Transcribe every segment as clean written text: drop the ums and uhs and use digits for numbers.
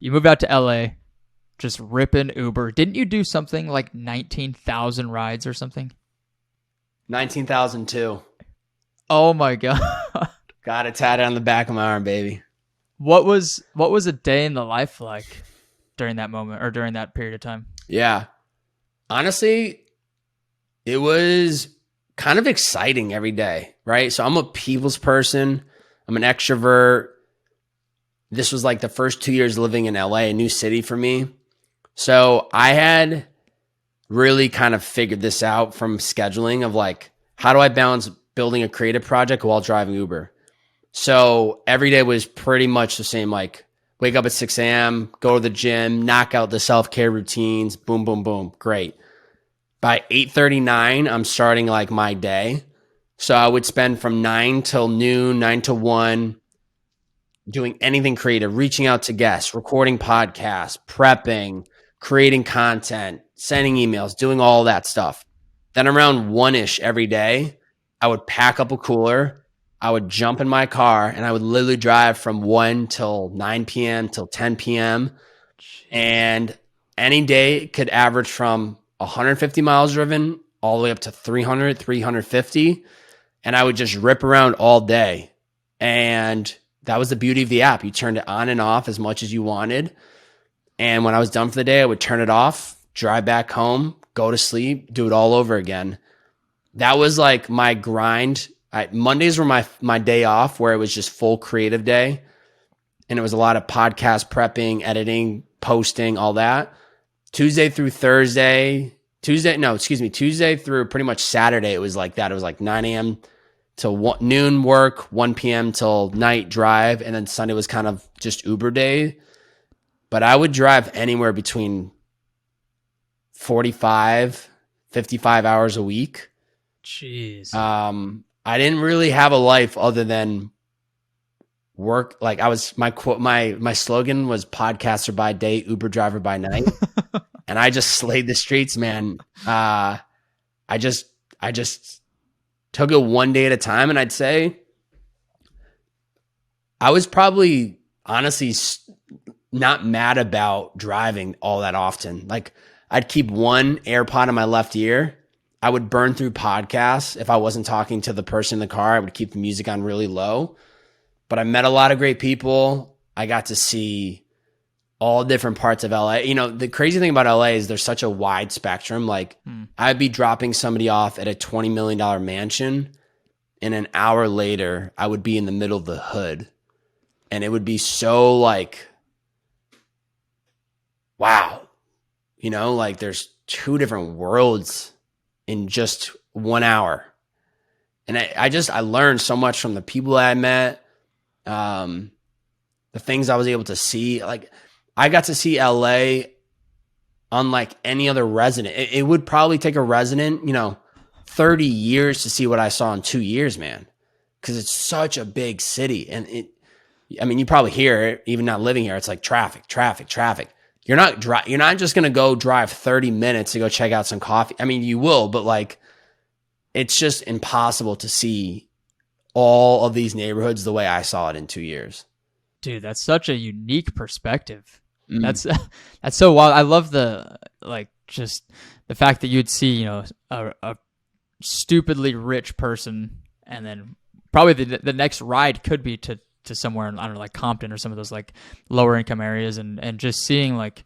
you moved out to LA, just ripping Uber. Didn't you do something like 19,000 rides or something? 19,002. Oh my God. Got it tatted on the back of my arm, baby. What was a day in the life like during that moment or during that period of time? Yeah. Honestly, it was kind of exciting every day, right? So I'm a people's person. I'm an extrovert. This was like the first 2 years living in LA, a new city for me. So I had really kind of figured this out from scheduling of like, how do I balance building a creative project while driving Uber? So every day was pretty much the same, like wake up at 6 a.m., go to the gym, knock out the self-care routines, boom, boom, boom. Great. By 8:39, I'm starting like my day. So I would spend from 9 till noon, 9 to 1, doing anything creative, reaching out to guests, recording podcasts, prepping, creating content, sending emails, doing all that stuff. Then around 1-ish every day, I would pack up a cooler. I would jump in my car and I would literally drive from 1 till 9 p.m. till 10 p.m. Jeez. And any day could average from 150 miles driven all the way up to 300, 350. And I would just rip around all day. And that was the beauty of the app. You turned it on and off as much as you wanted. And when I was done for the day, I would turn it off, drive back home, go to sleep, do it all over again. That was like my grind. Mondays were my day off where it was just full creative day. And it was a lot of podcast prepping, editing, posting, all that. Tuesday through pretty much Saturday, it was like that. It was like 9 a.m. till noon work, 1 p.m. till night drive. And then Sunday was kind of just Uber day. But I would drive anywhere between 45, 55 hours a week. Jeez. I didn't really have a life other than work. Like my slogan was podcaster by day, Uber driver by night. And I just slayed the streets, man. I just took it one day at a time. And I'd say I was probably honestly not mad about driving all that often. Like I'd keep one AirPod in my left ear. I would burn through podcasts. If I wasn't talking to the person in the car, I would keep the music on really low. But I met a lot of great people. I got to see all different parts of LA. You know, the crazy thing about LA is there's such a wide spectrum. Like I'd be dropping somebody off at a $20 million mansion, and an hour later, I would be in the middle of the hood. And it would be so like, wow, you know, like there's two different worlds in just 1 hour. And I learned so much from the people that I met, the things I was able to see. Like I got to see LA unlike any other resident. It would probably take a resident, 30 years to see what I saw in 2 years, man. Because it's such a big city. And you probably hear it, even not living here. It's like traffic, traffic, traffic. You're not just going to go drive 30 minutes to go check out some coffee. I mean, you will, but like, it's just impossible to see all of these neighborhoods the way I saw it in 2 years. Dude, that's such a unique perspective. That's so wild. I love just the fact that you'd see, a stupidly rich person, and then probably the next ride could be to somewhere in, I don't know, like Compton or some of those like lower income areas, and just seeing like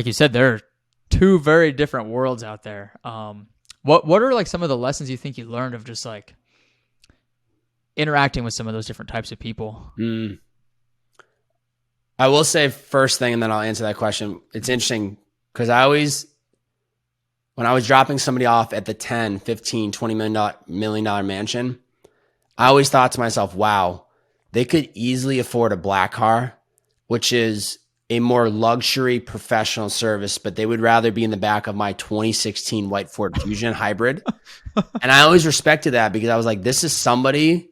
you said, there are two very different worlds out there. What are like some of the lessons you think you learned of just like interacting with some of those different types of people? I will say first thing, and then I'll answer that question. It's interesting because when I was dropping somebody off at the 10, 15, $20 million mansion, I always thought to myself, wow, they could easily afford a black car, which is a more luxury professional service, but they would rather be in the back of my 2016 white Ford Fusion hybrid. And I always respected that because I was like, this is somebody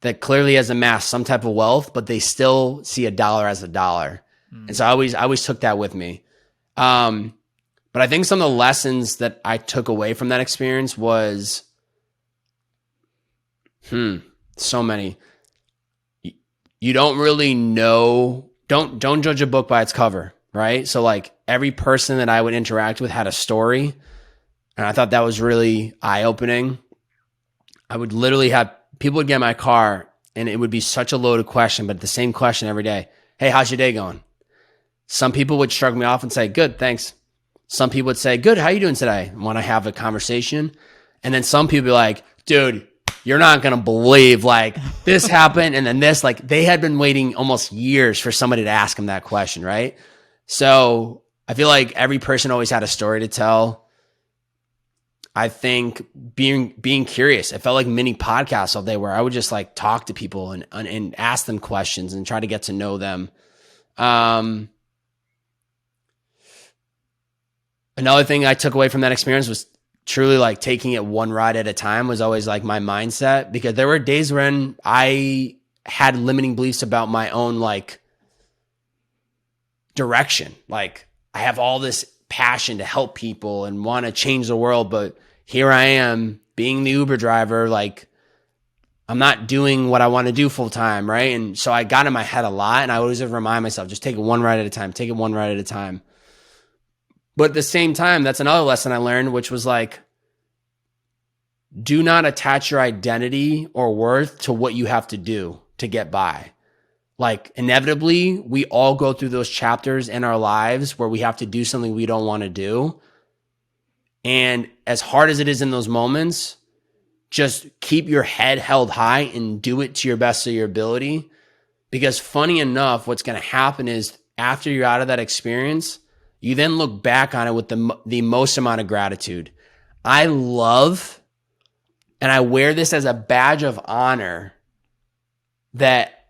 that clearly has amassed some type of wealth, but they still see a dollar as a dollar. And so I always took that with me. But I think some of the lessons that I took away from that experience was, so many. You don't really know don't judge a book by its cover, right? So like every person that I would interact with had a story, and I thought that was really eye-opening. I would literally have people would get in my car and it would be such a loaded question, but the same question every day. Hey, how's your day going? Some people would shrug me off and say, good, thanks. Some people would say, good, how you doing today? And want to have a conversation. And then some people be like, dude, you're not going to believe like this happened. And then this, like they had been waiting almost years for somebody to ask them that question. Right. So I feel like every person always had a story to tell. I think being curious, it felt like mini podcasts all day where I would just like talk to people and ask them questions and try to get to know them. Another thing I took away from that experience was truly like taking it one ride at a time was always like my mindset, because there were days when I had limiting beliefs about my own like direction. Like I have all this passion to help people and want to change the world, but here I am being the Uber driver. Like I'm not doing what I want to do full time. Right. And so I got in my head a lot, and I always remind myself, just take it one ride at a time, take it one ride at a time. But at the same time, that's another lesson I learned, which was like, do not attach your identity or worth to what you have to do to get by. Like inevitably, we all go through those chapters in our lives where we have to do something we don't want to do. And as hard as it is in those moments, just keep your head held high and do it to your best of your ability. Because funny enough, what's going to happen is after you're out of that experience, you then look back on it with the most amount of gratitude. I love, and I wear this as a badge of honor, that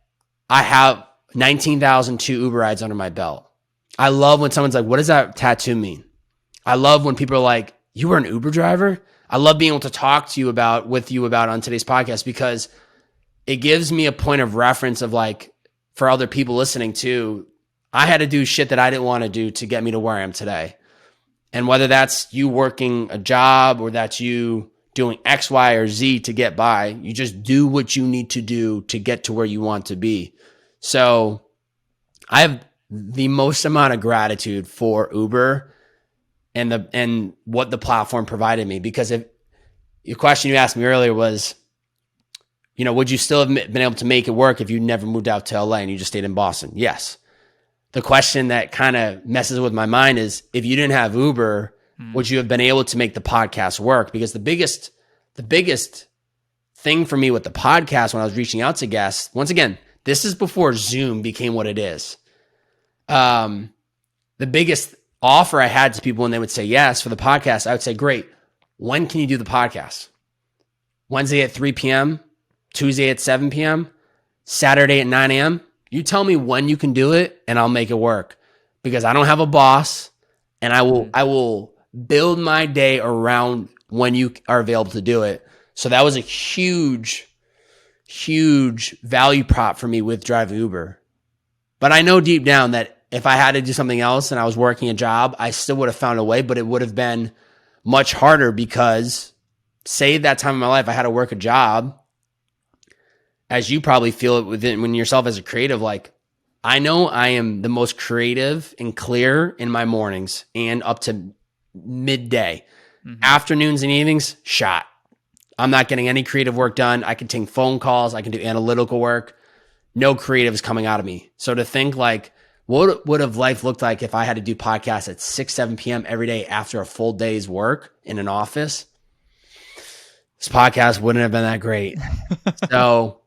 I have 19,002 Uber rides under my belt. I love when someone's like, what does that tattoo mean? I love when people are like, you were an Uber driver? I love being able to talk to you about on today's podcast, because it gives me a point of reference of like, for other people listening too, I had to do shit that I didn't want to do to get me to where I am today. And whether that's you working a job or that's you doing X, Y, or Z to get by, you just do what you need to do to get to where you want to be. So I have the most amount of gratitude for Uber and what the platform provided me. Because if your question you asked me earlier was, you know, would you still have been able to make it work if you never moved out to LA and you just stayed in Boston? Yes. The question that kind of messes with my mind is, if you didn't have Uber, would you have been able to make the podcast work? Because the biggest thing for me with the podcast when I was reaching out to guests, once again, this is before Zoom became what it is. The biggest offer I had to people when they would say yes for the podcast, I would say, great. When can you do the podcast? Wednesday at 3 p.m., Tuesday at 7 p.m., Saturday at 9 a.m. You tell me when you can do it and I'll make it work, because I don't have a boss, and I will build my day around when you are available to do it. So that was a huge, huge value prop for me with driving Uber. But I know deep down that if I had to do something else and I was working a job, I still would have found a way, but it would have been much harder, because say that time in my life I had to work a job, as you probably feel it within when yourself as a creative, like I know I am the most creative and clear in my mornings and up to midday. Afternoons and evenings, shot. I'm not getting any creative work done. I can take phone calls. I can do analytical work. No creative is coming out of me. So to think like, what would have life looked like if I had to do podcasts at 6, 7 p.m. every day after a full day's work in an office? This podcast wouldn't have been that great. So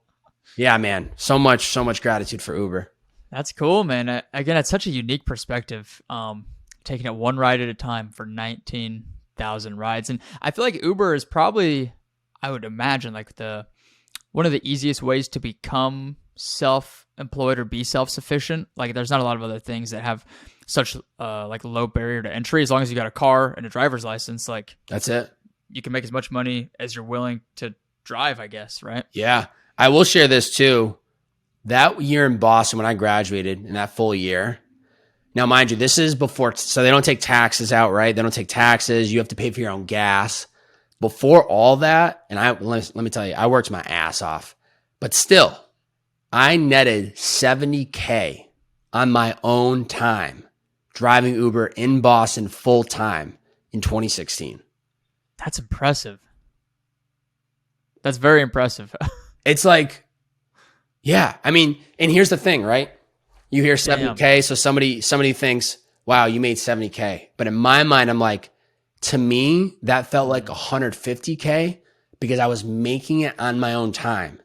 yeah, man, so much gratitude for Uber. That's cool, man. Again, it's such a unique perspective. Taking it one ride at a time for 19,000 rides. And I feel like Uber is probably, I would imagine, like one of the easiest ways to become self-employed or be self-sufficient. Like there's not a lot of other things that have such like low barrier to entry. As long as you got a car and a driver's license, like that's it. You can make as much money as you're willing to drive, I guess, right? Yeah. I will share this too. That year in Boston when I graduated, in that full year. Now, mind you, this is before, so they don't take taxes out, right? They don't take taxes. You have to pay for your own gas. Before all that, and let me tell you, I worked my ass off. But still, I netted $70K on my own time, driving Uber in Boston full time in 2016. That's impressive. That's very impressive. It's like, yeah, I mean, and here's the thing, right? You hear 70K, so somebody thinks, wow, you made 70K. But in my mind, I'm like, to me, that felt like 150K because I was making it on my own time.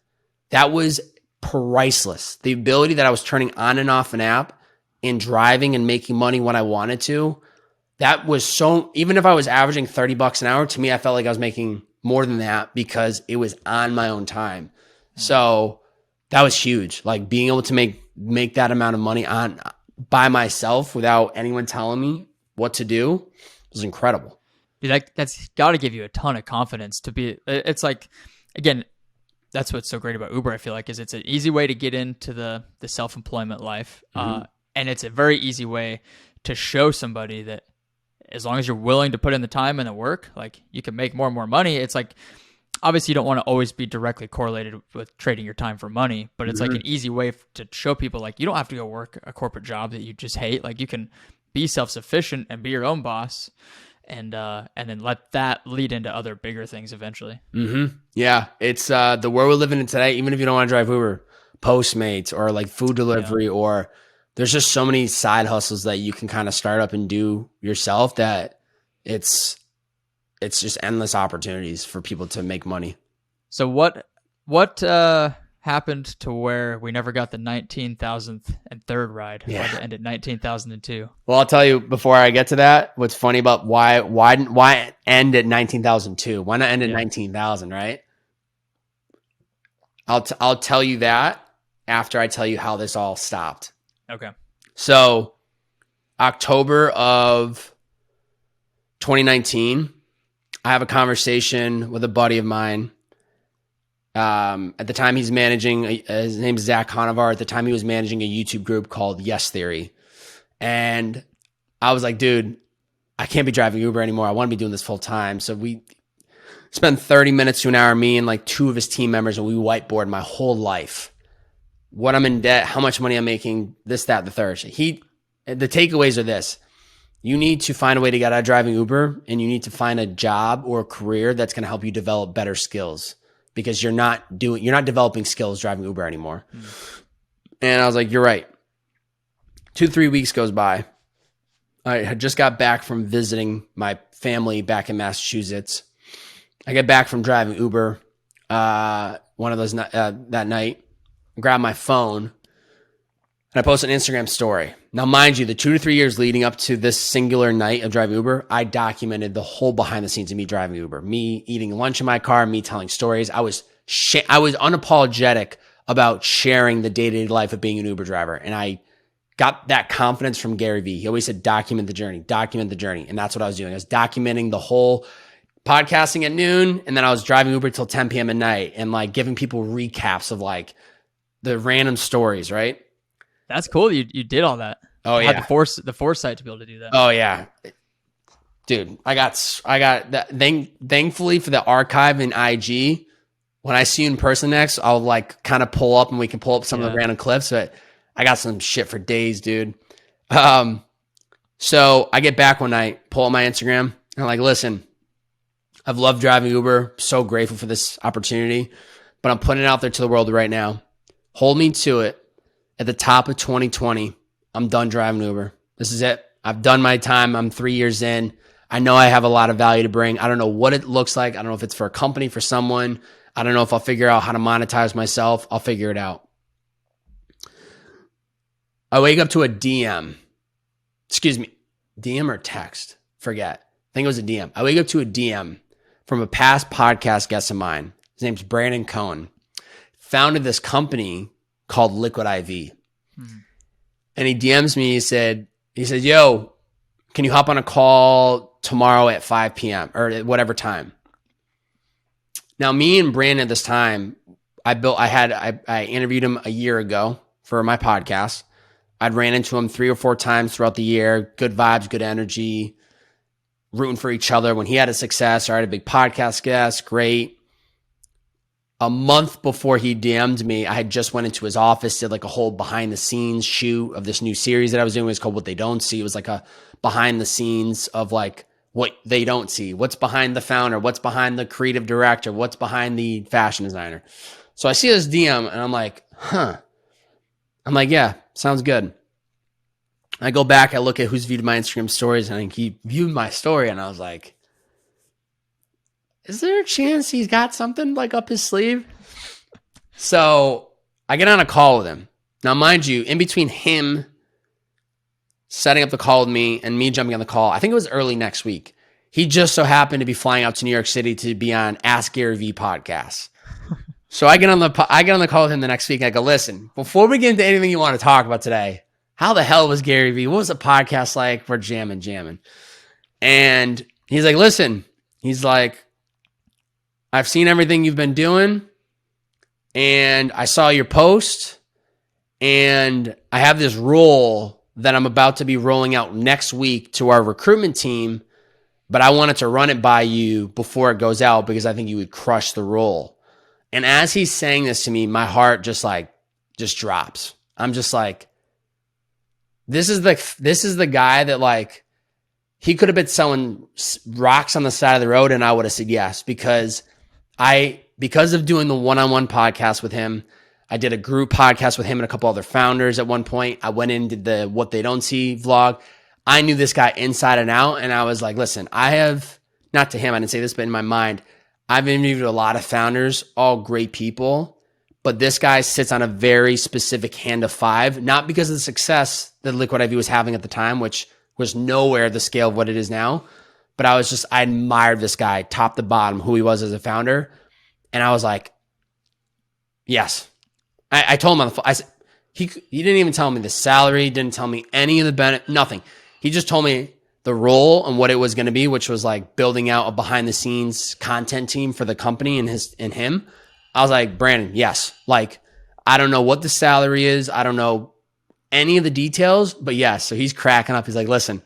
That was priceless. The ability that I was turning on and off an app and driving and making money when I wanted to, that was so, even if I was averaging $30 an hour, to me, I felt like I was making more than that because it was on my own time. So that was huge. Like being able to make that amount of money on by myself without anyone telling me what to do was incredible. Dude, that's got to give you a ton of confidence to be. It's like, again, that's what's so great about Uber. I feel like is it's an easy way to get into the self-employment life, and it's a very easy way to show somebody that as long as you're willing to put in the time and the work, like you can make more and more money. It's like, obviously you don't want to always be directly correlated with trading your time for money, but it's like an easy way to show people like you don't have to go work a corporate job that you just hate. Like you can be self-sufficient and be your own boss, and then let that lead into other bigger things eventually. Yeah, it's the world we're living in today. Even if you don't want to drive Uber, Postmates or like food delivery, or there's just so many side hustles that you can kind of start up and do yourself that it's just endless opportunities for people to make money. So what happened to where we never got the 19,000th and third ride? Why did it end at 19,002? Well, I'll tell you before I get to that, what's funny about why end at 19,002? Why not end at 19,000, right? I'll tell you that after I tell you how this all stopped. Okay. So October of 2019, I have a conversation with a buddy of mine. At the time he's managing, his name is Zach Conovar. At the time he was managing a YouTube group called Yes Theory. And I was like, dude, I can't be driving Uber anymore. I want to be doing this full time. So we spent 30 minutes to an hour, me and like two of his team members, and we whiteboard my whole life. What I'm in debt, how much money I'm making, this, that, the third. The takeaways are this. You need to find a way to get out of driving Uber, and you need to find a job or a career that's going to help you develop better skills, because you're not developing skills driving Uber anymore. And I was like, you're right. 2-3 weeks goes by. I had just got back from visiting my family back in Massachusetts. I get back from driving Uber one of those that night, grab my phone, and I post an Instagram story. Now, mind you, the 2 to 3 years leading up to this singular night of driving Uber, I documented the whole behind the scenes of me driving Uber, me eating lunch in my car, me telling stories. I was unapologetic about sharing the day-to-day life of being an Uber driver. And I got that confidence from Gary Vee. He always said, document the journey. And that's what I was doing. I was documenting the whole podcasting at noon. And then I was driving Uber till 10 p.m. at night and like giving people recaps of like the random stories, right? That's cool. You did all that. Oh yeah. Had the foresight to be able to do that. Oh yeah. Dude, I got that. Thankfully for the archive in IG, when I see you in person next, I'll like kind of pull up and we can pull up some of the random clips, but I got some shit for days, dude. So I get back one night, pull up my Instagram, and I'm like, listen, I've loved driving Uber. So grateful for this opportunity, but I'm putting it out there to the world right now. Hold me to it. At the top of 2020, I'm done driving Uber. This is it. I've done my time. I'm 3 years in. I know I have a lot of value to bring. I don't know what it looks like. I don't know if it's for a company, for someone. I don't know if I'll figure out how to monetize myself. I'll figure it out. I wake up to a DM. Excuse me. DM or text? Forget. I think it was a DM. I wake up to a DM from a past podcast guest of mine. His name's Brandon Cohen. Founded this company called Liquid IV. And he DMs me. He said, yo, can you hop on a call tomorrow at 5 p.m. or at whatever time? Now, me and Brandon at this time, I interviewed him a year ago for my podcast. I'd ran into him 3 or 4 times throughout the year. Good vibes, good energy, rooting for each other. When he had a success, or I had a big podcast guest, great. a month before he DM'd me, I had just went into his office, did like a whole behind the scenes shoot of this new series that I was doing. It was called What They Don't See. It was like a behind the scenes of like what they don't see, what's behind the founder, what's behind the creative director, what's behind the fashion designer. So I see this DM and I'm like, huh. I'm like, yeah, sounds good. I go back, I look at who's viewed my Instagram stories, and he viewed my story, and I was like, is there a chance he's got something like up his sleeve? So I get on a call with him. Now, mind you, in between him setting up the call with me and me jumping on the call, I think it was early next week, he just so happened to be flying out to New York City to be on Ask Gary V podcast. So I get on the call with him the next week. And I go, listen, before we get into anything you want to talk about today, how the hell was Gary V? What was the podcast like? We're jamming. And he's like, listen, he's like, I've seen everything you've been doing, and I saw your post, and I have this role that I'm about to be rolling out next week to our recruitment team, but I wanted to run it by you before it goes out because I think you would crush the role. And as he's saying this to me, my heart just drops. I'm just like, this is the guy that like, he could have been selling rocks on the side of the road and I would have said yes, because of doing the one-on-one podcast with him, I did a group podcast with him and a couple other founders at one point. I went in and did the What They Don't See vlog. I knew this guy inside and out, and I was like, listen, not to him, I didn't say this, but in my mind, I've interviewed a lot of founders, all great people, but this guy sits on a very specific hand of five, not because of the success that Liquid IV was having at the time, which was nowhere the scale of what it is now, but I admired this guy top to bottom, who he was as a founder. And I was like, yes. I told him on the phone, I said, he didn't even tell me the salary, didn't tell me any of the benefit, nothing. He just told me the role and what it was going to be, which was like building out a behind the scenes content team for the company and him. I was like, Brandon, yes. Like, I don't know what the salary is. I don't know any of the details, but yes. So he's cracking up. He's like, listen,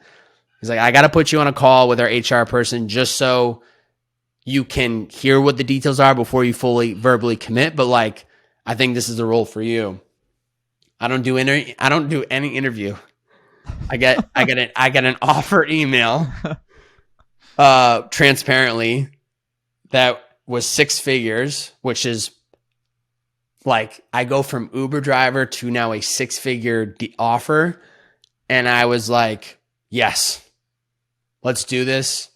I got to put you on a call with our HR person just so you can hear what the details are before you fully verbally commit. But like, I think this is the role for you. I don't do any interview. I get an offer email, transparently, that was 6 figures, which is like, I go from Uber driver to now a 6-figure offer. And I was like, yes, let's do this.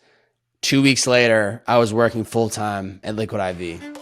2 weeks later, I was working full time at Liquid IV.